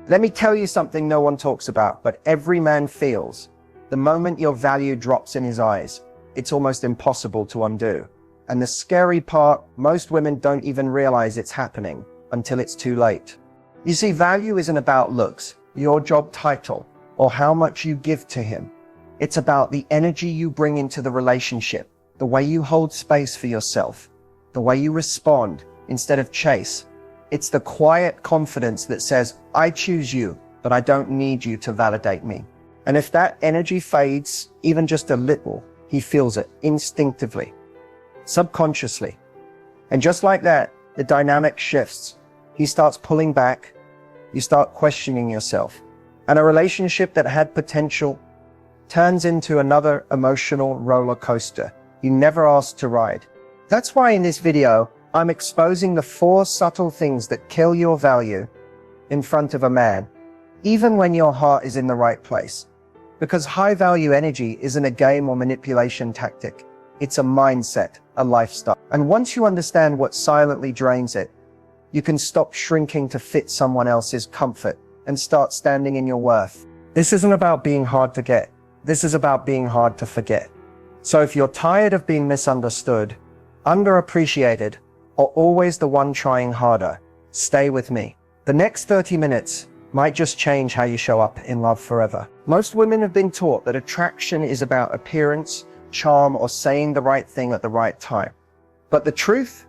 Let me tell you something no one talks about, but every man feels. The moment your value drops in his eyes, it's almost impossible to undo. And the scary part, most women don't even realize it's happening until it's too late. You see, value isn't about looks, your job title, or how much you give to him. It's about the energy you bring into the relationship, the way you hold space for yourself, the way you respond instead of chase. It's the quiet confidence that says, I choose you, but I don't need you to validate me. And if that energy fades, even just a little, he feels it instinctively, subconsciously. And just like that, the dynamic shifts. He starts pulling back. You start questioning yourself. And a relationship that had potential turns into another emotional roller coaster you never asked to ride. That's why in this video, I'm exposing the 4 subtle things that kill your value in front of a man, even when your heart is in the right place. Because high value energy isn't a game or manipulation tactic. It's a mindset, a lifestyle. And once you understand what silently drains it, you can stop shrinking to fit someone else's comfort and start standing in your worth. This isn't about being hard to get. This is about being hard to forget. So if you're tired of being misunderstood, underappreciated, or always the one trying harder, stay with me. The next 30 minutes might just change how you show up in love forever. Most women have been taught that attraction is about appearance, charm, or saying the right thing at the right time. But the truth?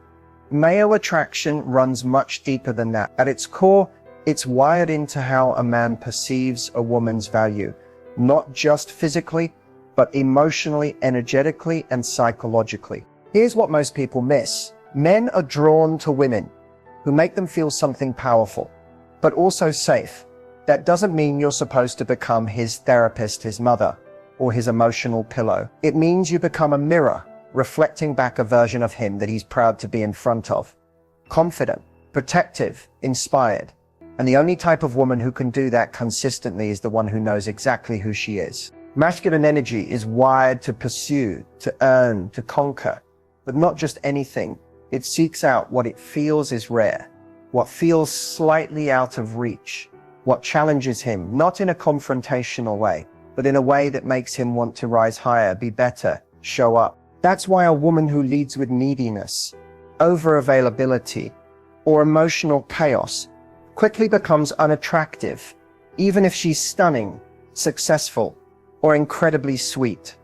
Male attraction runs much deeper than that. At its core, it's wired into how a man perceives a woman's value, not just physically, but emotionally, energetically, and psychologically. Here's what most people miss. Men are drawn to women who make them feel something powerful, but also safe. That doesn't mean you're supposed to become his therapist, his mother, or his emotional pillow. It means you become a mirror, reflecting back a version of him that he's proud to be in front of. Confident, protective, inspired. And the only type of woman who can do that consistently is the one who knows exactly who she is. Masculine energy is wired to pursue, to earn, to conquer, but not just anything. It seeks out what it feels is rare, what feels slightly out of reach, what challenges him, not in a confrontational way, but in a way that makes him want to rise higher, be better, show up. That's why a woman who leads with neediness, over-availability, or emotional chaos quickly becomes unattractive, even if she's stunning, successful, or incredibly sweet.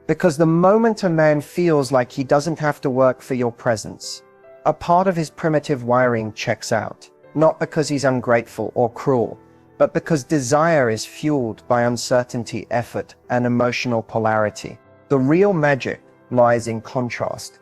Because the moment a man feels like he doesn't have to work for your presence, a part of his primitive wiring checks out. Not because he's ungrateful or cruel, but because desire is fueled by uncertainty, effort, and emotional polarity. The real magic lies in contrast.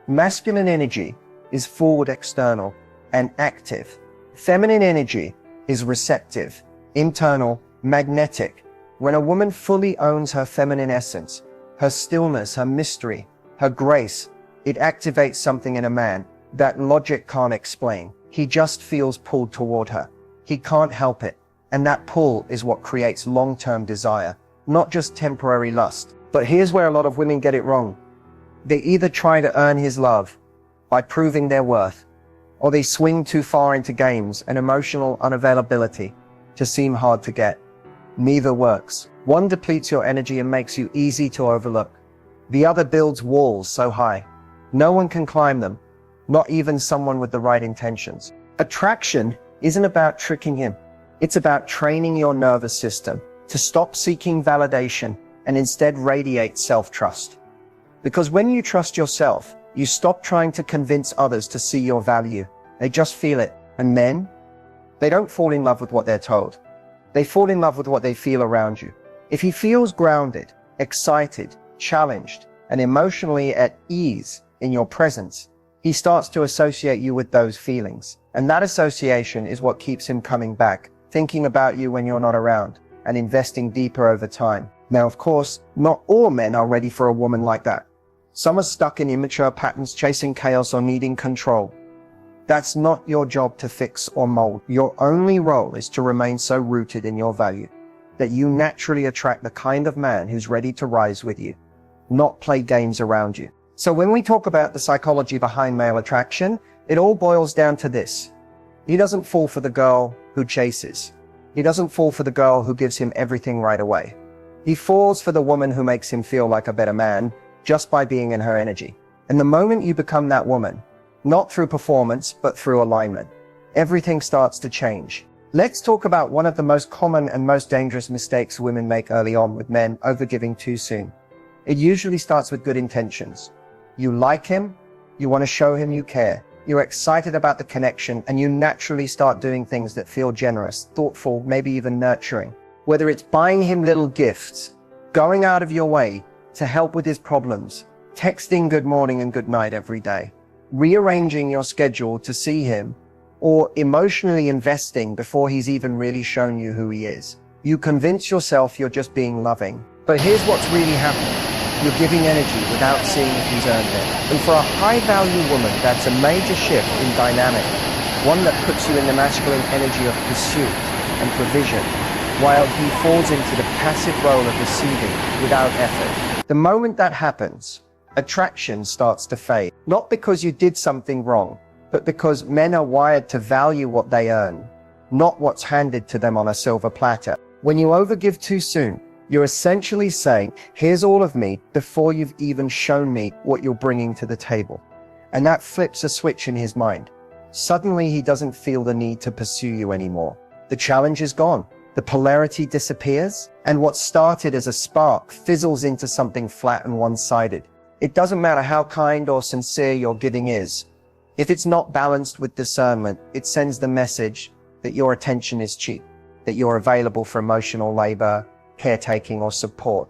Masculine energy is forward, external, and active. Feminine energy is receptive, internal, magnetic. When a woman fully owns her feminine essence, her stillness, her mystery, her grace, it activates something in a man that logic can't explain. He just feels pulled toward her. He can't help it. And that pull is what creates long-term desire, not just temporary lust. But here's where a lot of women get it wrong. They either try to earn his love by proving their worth, or they swing too far into games and emotional unavailability to seem hard to get. Neither works. One depletes your energy and makes you easy to overlook. The other builds walls so high, no one can climb them, not even someone with the right intentions. Attraction isn't about tricking him. It's about training your nervous system to stop seeking validation and instead radiate self-trust. Because when you trust yourself, you stop trying to convince others to see your value. They just feel it. And men, they don't fall in love with what they're told. They fall in love with what they feel around you. If he feels grounded, excited, challenged, and emotionally at ease in your presence, he starts to associate you with those feelings. And that association is what keeps him coming back, thinking about you when you're not around, and investing deeper over time. Now, of course, not all men are ready for a woman like that. Some are stuck in immature patterns, chasing chaos or needing control. That's not your job to fix or mold. Your only role is to remain so rooted in your value that you naturally attract the kind of man who's ready to rise with you, not play games around you. So when we talk about the psychology behind male attraction, it all boils down to this. He doesn't fall for the girl who chases. He doesn't fall for the girl who gives him everything right away. He falls for the woman who makes him feel like a better man just by being in her energy. And the moment you become that woman, not through performance, but through alignment, everything starts to change. Let's talk about one of the most common and most dangerous mistakes women make early on with men: overgiving too soon. It usually starts with good intentions. You like him, you want to show him you care, you're excited about the connection, and you naturally start doing things that feel generous, thoughtful, maybe even nurturing. Whether it's buying him little gifts, going out of your way to help with his problems, texting good morning and good night every day, rearranging your schedule to see him, or emotionally investing before he's even really shown you who he is. You convince yourself you're just being loving. But here's what's really happening. You're giving energy without seeing if he's earned it. And for a high-value woman, that's a major shift in dynamic, one that puts you in the masculine energy of pursuit and provision, while he falls into the passive role of receiving without effort. The moment that happens, attraction starts to fade. Not because you did something wrong, but because men are wired to value what they earn, not what's handed to them on a silver platter. When you overgive too soon, you're essentially saying, here's all of me, before you've even shown me what you're bringing to the table. And that flips a switch in his mind. Suddenly he doesn't feel the need to pursue you anymore. The challenge is gone. The polarity disappears, and what started as a spark fizzles into something flat and one-sided. It doesn't matter how kind or sincere your giving is. If it's not balanced with discernment, it sends the message that your attention is cheap, that you're available for emotional labor, caretaking, or support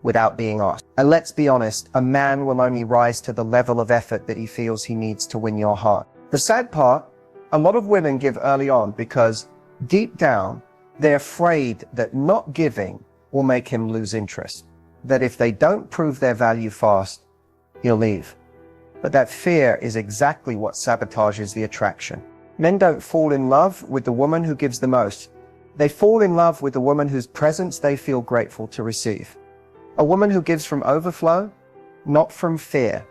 without being asked. And let's be honest, a man will only rise to the level of effort that he feels he needs to win your heart. The sad part, a lot of women give early on because deep down, they're afraid that not giving will make him lose interest. That if they don't prove their value fast, he'll leave. But that fear is exactly what sabotages the attraction. Men don't fall in love with the woman who gives the most. They fall in love with the woman whose presence they feel grateful to receive. A woman who gives from overflow, not from fear.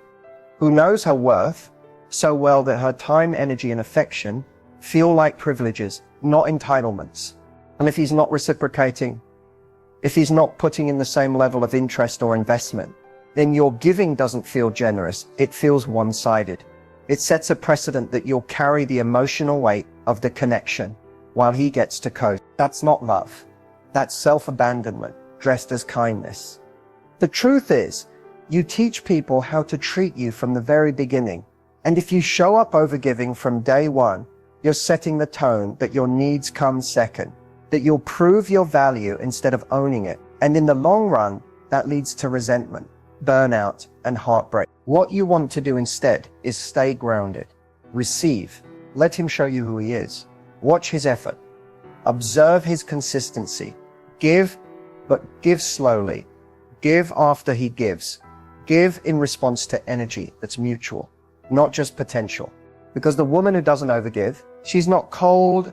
Who knows her worth so well that her time, energy, and affection feel like privileges, not entitlements. And if he's not reciprocating, if he's not putting in the same level of interest or investment, then your giving doesn't feel generous, it feels one-sided. It sets a precedent that you'll carry the emotional weight of the connection while he gets to coast. That's not love. That's self-abandonment, dressed as kindness. The truth is, you teach people how to treat you from the very beginning. And if you show up overgiving from day one, you're setting the tone that your needs come second, that you'll prove your value instead of owning it. And in the long run, that leads to resentment, burnout, and heartbreak. What you want to do instead is stay grounded. Receive. Let him show you who he is. Watch his effort. Observe his consistency. Give, but give slowly. Give after he gives. Give in response to energy that's mutual, not just potential. Because the woman who doesn't overgive, she's not cold,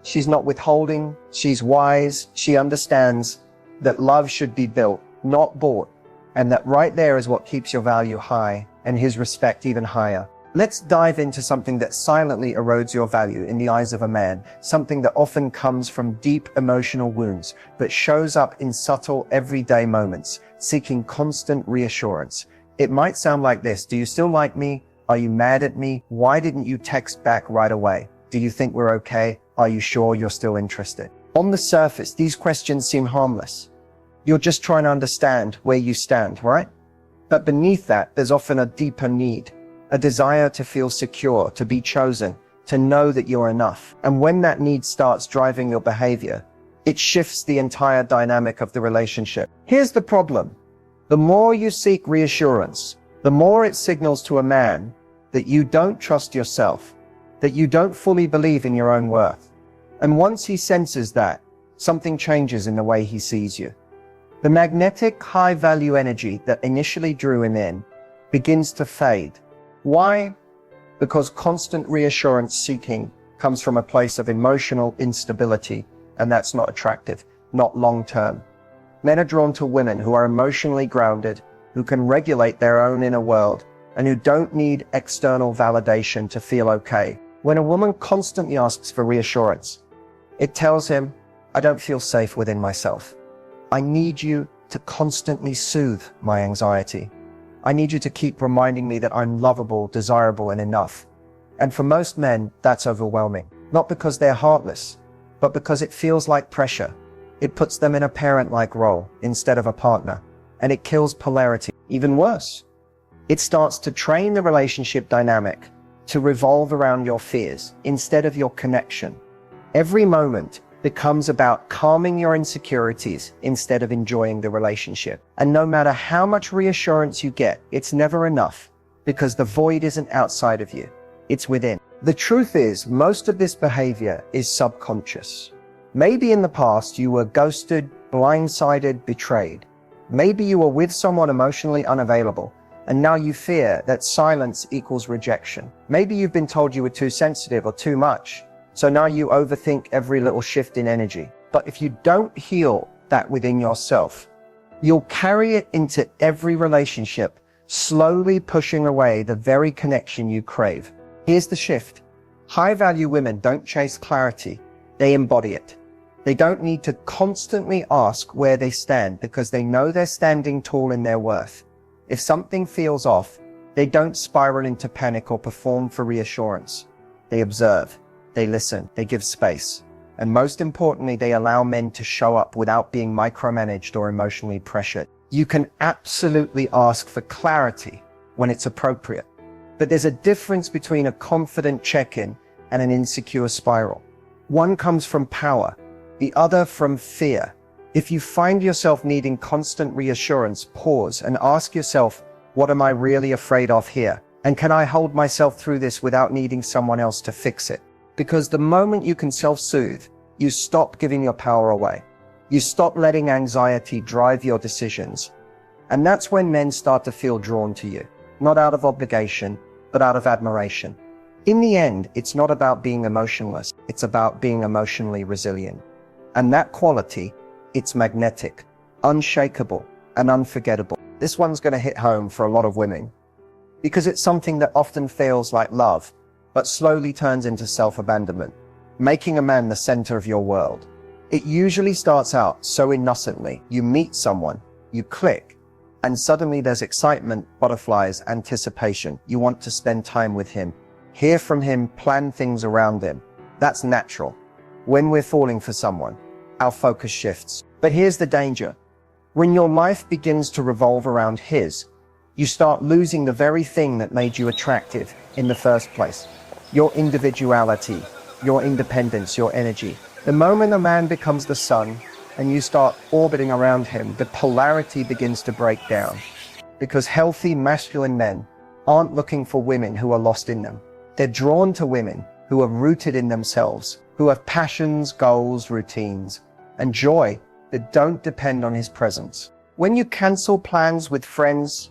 she's not withholding, she's wise, she understands that love should be built, not bought. And that right there is what keeps your value high and his respect even higher. Let's dive into something that silently erodes your value in the eyes of a man, something that often comes from deep emotional wounds, but shows up in subtle everyday moments, seeking constant reassurance. It might sound like this: do you still like me? Are you mad at me? Why didn't you text back right away? Do you think we're okay? Are you sure you're still interested? On the surface, these questions seem harmless. You're just trying to understand where you stand, right? But beneath that, there's often a deeper need, a desire to feel secure, to be chosen, to know that you're enough. And when that need starts driving your behavior, it shifts the entire dynamic of the relationship. Here's the problem. The more you seek reassurance, the more it signals to a man that you don't trust yourself, that you don't fully believe in your own worth. And once he senses that, something changes in the way he sees you. The magnetic, high-value energy that initially drew him in begins to fade. Why? Because constant reassurance seeking comes from a place of emotional instability, and that's not attractive, not long-term. Men are drawn to women who are emotionally grounded, who can regulate their own inner world, and who don't need external validation to feel okay. When a woman constantly asks for reassurance, it tells him, I don't feel safe within myself. I need you to constantly soothe my anxiety. I need you to keep reminding me that I'm lovable, desirable, and enough. And for most men, that's overwhelming. Not because they're heartless, but because it feels like pressure. It puts them in a parent-like role instead of a partner, and it kills polarity. Even worse, it starts to train the relationship dynamic to revolve around your fears instead of your connection. Every moment becomes about calming your insecurities instead of enjoying the relationship. And no matter how much reassurance you get, it's never enough, because the void isn't outside of you, it's within. The truth is, most of this behavior is subconscious. Maybe in the past you were ghosted, blindsided, betrayed. Maybe you were with someone emotionally unavailable, and now you fear that silence equals rejection. Maybe you've been told you were too sensitive or too much, so now you overthink every little shift in energy. But if you don't heal that within yourself, you'll carry it into every relationship, slowly pushing away the very connection you crave. Here's the shift. High-value women don't chase clarity, they embody it. They don't need to constantly ask where they stand because they know they're standing tall in their worth. If something feels off, they don't spiral into panic or perform for reassurance. They observe, they listen, they give space. And most importantly, they allow men to show up without being micromanaged or emotionally pressured. You can absolutely ask for clarity when it's appropriate. But there's a difference between a confident check-in and an insecure spiral. One comes from power, the other from fear. If you find yourself needing constant reassurance, pause and ask yourself, what am I really afraid of here? And can I hold myself through this without needing someone else to fix it? Because the moment you can self-soothe, you stop giving your power away. You stop letting anxiety drive your decisions. And that's when men start to feel drawn to you, not out of obligation, but out of admiration. In the end, it's not about being emotionless, it's about being emotionally resilient. And that quality, it's magnetic, unshakable, and unforgettable. This one's going to hit home for a lot of women, because it's something that often feels like love, but slowly turns into self-abandonment, making a man the center of your world. It usually starts out so innocently. You meet someone, you click, and suddenly there's excitement, butterflies, anticipation. You want to spend time with him, hear from him, plan things around him. That's natural. When we're falling for someone, our focus shifts. But here's the danger. When your life begins to revolve around his, you start losing the very thing that made you attractive in the first place. Your individuality, your independence, your energy. The moment a man becomes the sun and you start orbiting around him, the polarity begins to break down. Because healthy masculine men aren't looking for women who are lost in them. They're drawn to women who are rooted in themselves, who have passions, goals, routines, and joy that don't depend on his presence. When you cancel plans with friends,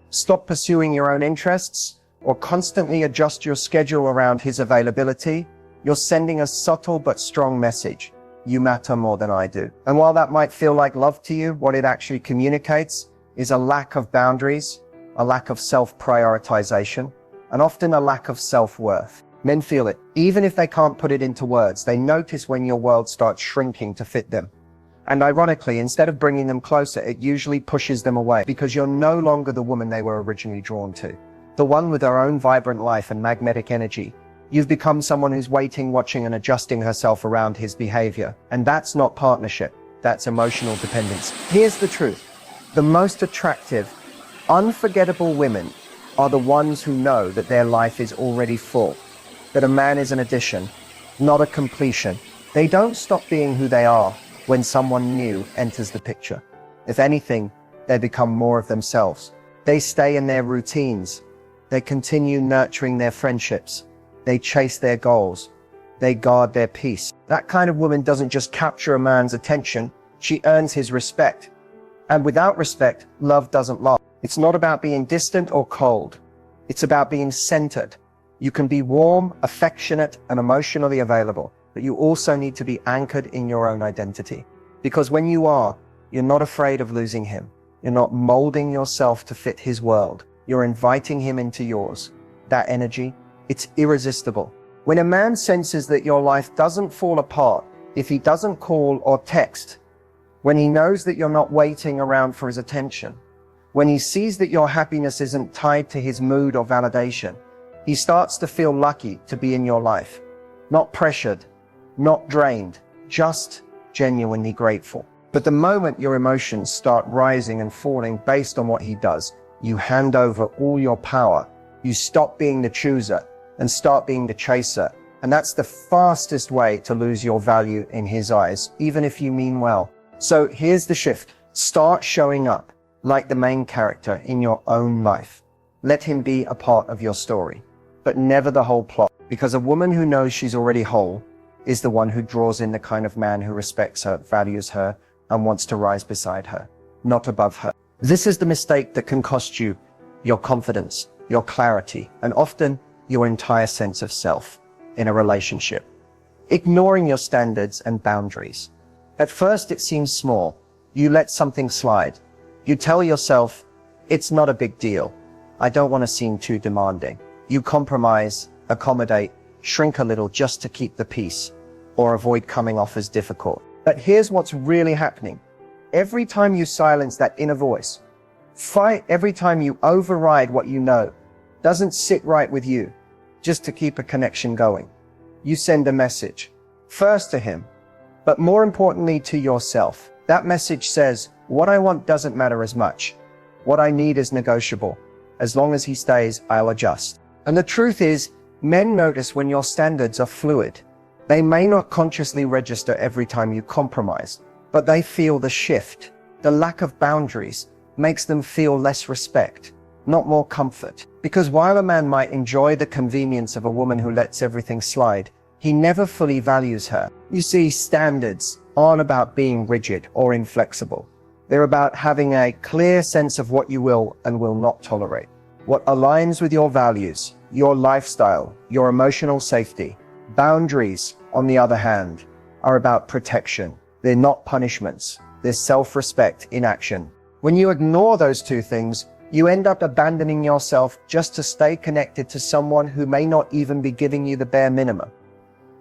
stop pursuing your own interests, or constantly adjust your schedule around his availability, you're sending a subtle but strong message. You matter more than I do. And while that might feel like love to you, what it actually communicates is a lack of boundaries, a lack of self-prioritization, and often a lack of self-worth. Men feel it. Even if they can't put it into words, they notice when your world starts shrinking to fit them. And ironically, instead of bringing them closer, it usually pushes them away, because you're no longer the woman they were originally drawn to. The one with her own vibrant life and magnetic energy. You've become someone who's waiting, watching, and adjusting herself around his behavior. And that's not partnership, that's emotional dependence. Here's the truth. The most attractive, unforgettable women are the ones who know that their life is already full, that a man is an addition, not a completion. They don't stop being who they are when someone new enters the picture. If anything, they become more of themselves. They stay in their routines. They continue nurturing their friendships. They chase their goals. They guard their peace. That kind of woman doesn't just capture a man's attention, she earns his respect. And without respect, love doesn't last. It's not about being distant or cold. It's about being centered. You can be warm, affectionate, and emotionally available, but you also need to be anchored in your own identity. Because when you are, you're not afraid of losing him. You're not molding yourself to fit his world. You're inviting him into yours. That energy, it's irresistible. When a man senses that your life doesn't fall apart if he doesn't call or text, when he knows that you're not waiting around for his attention, when he sees that your happiness isn't tied to his mood or validation, he starts to feel lucky to be in your life. Not pressured, not drained, just genuinely grateful. But the moment your emotions start rising and falling based on what he does, you hand over all your power. You stop being the chooser and start being the chaser. And that's the fastest way to lose your value in his eyes, even if you mean well. So here's the shift. Start showing up like the main character in your own life. Let him be a part of your story, but never the whole plot. Because a woman who knows she's already whole is the one who draws in the kind of man who respects her, values her, and wants to rise beside her, not above her. This is the mistake that can cost you your confidence, your clarity, and often your entire sense of self in a relationship. Ignoring your standards and boundaries. At first it seems small. You let something slide. You tell yourself, it's not a big deal. I don't want to seem too demanding. You compromise, accommodate, shrink a little just to keep the peace or avoid coming off as difficult. But here's what's really happening. Every time you silence that inner voice, fight every time you override what you know doesn't sit right with you, just to keep a connection going. You send a message, first to him, but more importantly to yourself. That message says, what I want doesn't matter as much. What I need is negotiable. As long as he stays, I'll adjust. And the truth is, men notice when your standards are fluid. They may not consciously register every time you compromise, but they feel the shift. The lack of boundaries makes them feel less respect, not more comfort. Because while a man might enjoy the convenience of a woman who lets everything slide, he never fully values her. You see, standards aren't about being rigid or inflexible. They're about having a clear sense of what you will and will not tolerate, what aligns with your values, your lifestyle, your emotional safety. Boundaries, on the other hand, are about protection. They're not punishments. They're self-respect in action. When you ignore those two things, you end up abandoning yourself just to stay connected to someone who may not even be giving you the bare minimum.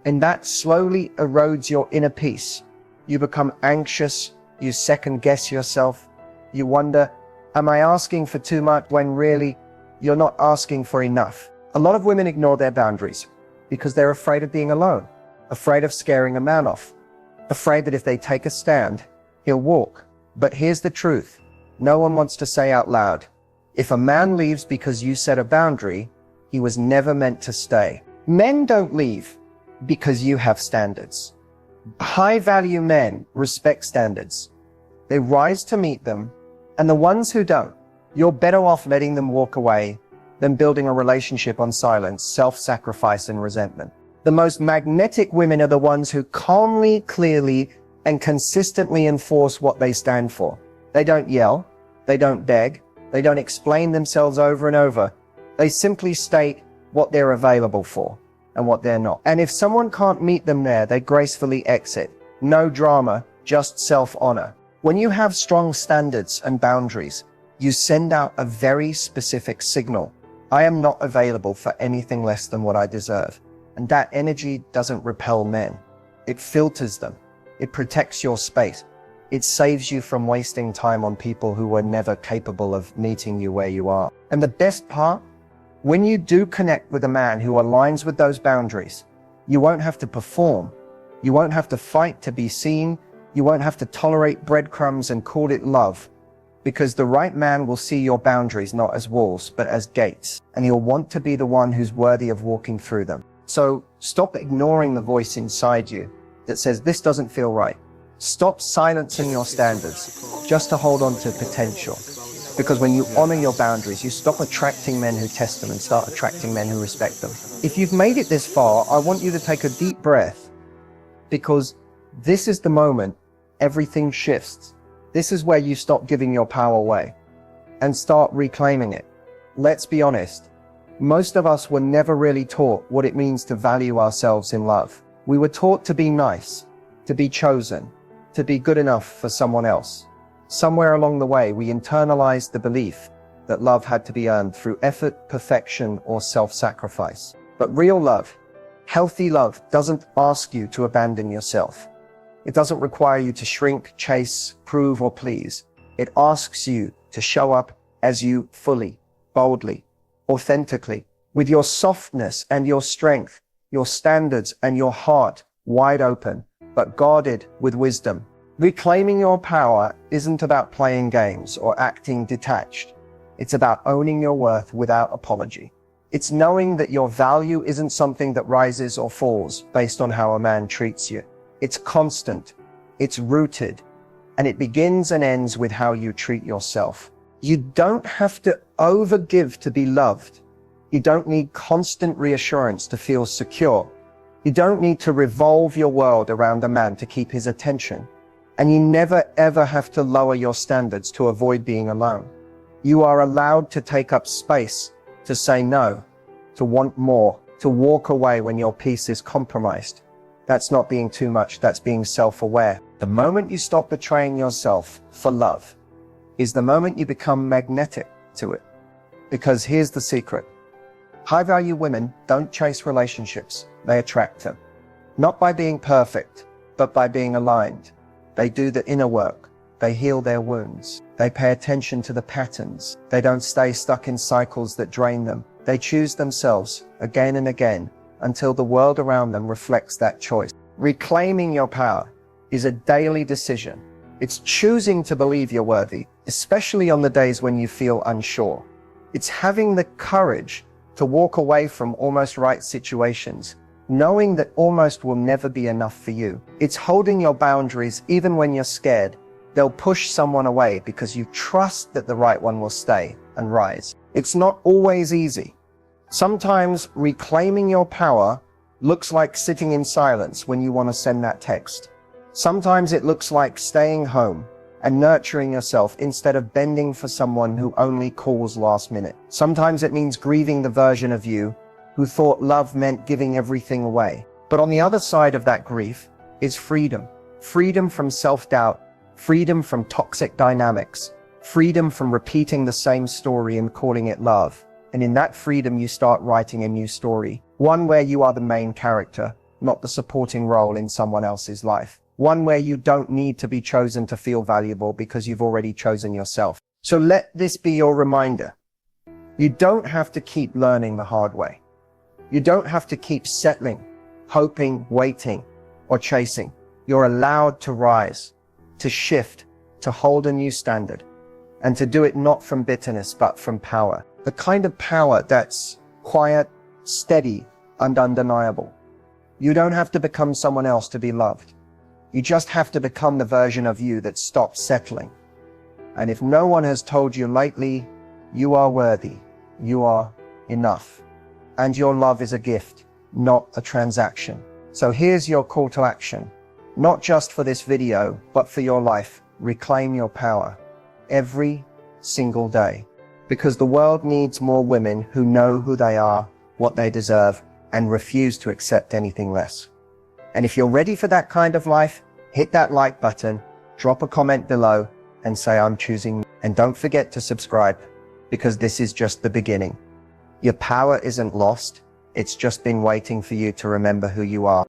And that slowly erodes your inner peace. You become anxious, you second guess yourself, you wonder, am I asking for too much when really you're not asking for enough? A lot of women ignore their boundaries because they're afraid of being alone, afraid of scaring a man off, afraid that if they take a stand, he'll walk. But here's the truth. No one wants to say out loud, if a man leaves because you set a boundary, he was never meant to stay. Men don't leave because you have standards. High-value men respect standards. They rise to meet them, and the ones who don't, you're better off letting them walk away than building a relationship on silence, self-sacrifice, and resentment. The most magnetic women are the ones who calmly, clearly, and consistently enforce what they stand for. They don't yell, they don't beg, they don't explain themselves over and over. They simply state what they're available for and what they're not. And if someone can't meet them there, they gracefully exit. No drama, just self-honor. When you have strong standards and boundaries, you send out a very specific signal. I am not available for anything less than what I deserve. And that energy doesn't repel men. It filters them. It protects your space. It saves you from wasting time on people who were never capable of meeting you where you are. And the best part, when you do connect with a man who aligns with those boundaries, you won't have to perform. You won't have to fight to be seen. You won't have to tolerate breadcrumbs and call it love. Because the right man will see your boundaries not as walls, but as gates. And he'll want to be the one who's worthy of walking through them. So stop ignoring the voice inside you that says this doesn't feel right. Stop silencing your standards just to hold on to potential. Because when you honor your boundaries, you stop attracting men who test them and start attracting men who respect them. If you've made it this far, I want you to take a deep breath, because this is the moment everything shifts. This is where you stop giving your power away and start reclaiming it. Let's be honest. Most of us were never really taught what it means to value ourselves in love. We were taught to be nice, to be chosen, to be good enough for someone else. Somewhere along the way, we internalized the belief that love had to be earned through effort, perfection, or self-sacrifice. But real love, healthy love, doesn't ask you to abandon yourself. It doesn't require you to shrink, chase, prove, or please. It asks you to show up as you fully, boldly, authentically, with your softness and your strength, your standards and your heart wide open, but guarded with wisdom. Reclaiming your power isn't about playing games or acting detached. It's about owning your worth without apology. It's knowing that your value isn't something that rises or falls based on how a man treats you. It's constant, it's rooted, and it begins and ends with how you treat yourself. You don't have to overgive to be loved. You don't need constant reassurance to feel secure. You don't need to revolve your world around a man to keep his attention. And you never ever have to lower your standards to avoid being alone. You are allowed to take up space, to say no, to want more, to walk away when your peace is compromised. That's not being too much, that's being self-aware. The moment you stop betraying yourself for love is the moment you become magnetic to it. Because here's the secret. High-value women don't chase relationships, they attract them. Not by being perfect, but by being aligned. They do the inner work. They heal their wounds. They pay attention to the patterns. They don't stay stuck in cycles that drain them. They choose themselves again and again until the world around them reflects that choice. Reclaiming your power is a daily decision. It's choosing to believe you're worthy, especially on the days when you feel unsure. It's having the courage to walk away from almost right situations, knowing that almost will never be enough for you. It's holding your boundaries even when you're scared. They'll push someone away because you trust that the right one will stay and rise. It's not always easy. Sometimes reclaiming your power looks like sitting in silence when you want to send that text. Sometimes it looks like staying home and nurturing yourself instead of bending for someone who only calls last minute. Sometimes it means grieving the version of you who thought love meant giving everything away. But on the other side of that grief is freedom. Freedom from self-doubt, freedom from toxic dynamics, freedom from repeating the same story and calling it love. And in that freedom, you start writing a new story. One where you are the main character, not the supporting role in someone else's life. One where you don't need to be chosen to feel valuable because you've already chosen yourself. So let this be your reminder. You don't have to keep learning the hard way. You don't have to keep settling, hoping, waiting, or chasing. You're allowed to rise, to shift, to hold a new standard, and to do it not from bitterness, but from power. The kind of power that's quiet, steady, and undeniable. You don't have to become someone else to be loved. You just have to become the version of you that stops settling. And if no one has told you lately, you are worthy, you are enough. And your love is a gift, not a transaction. So here's your call to action. Not just for this video, but for your life. Reclaim your power every single day. Because the world needs more women who know who they are, what they deserve, and refuse to accept anything less. And if you're ready for that kind of life, hit that like button, drop a comment below, and say I'm choosing. And don't forget to subscribe, because this is just the beginning. Your power isn't lost, it's just been waiting for you to remember who you are.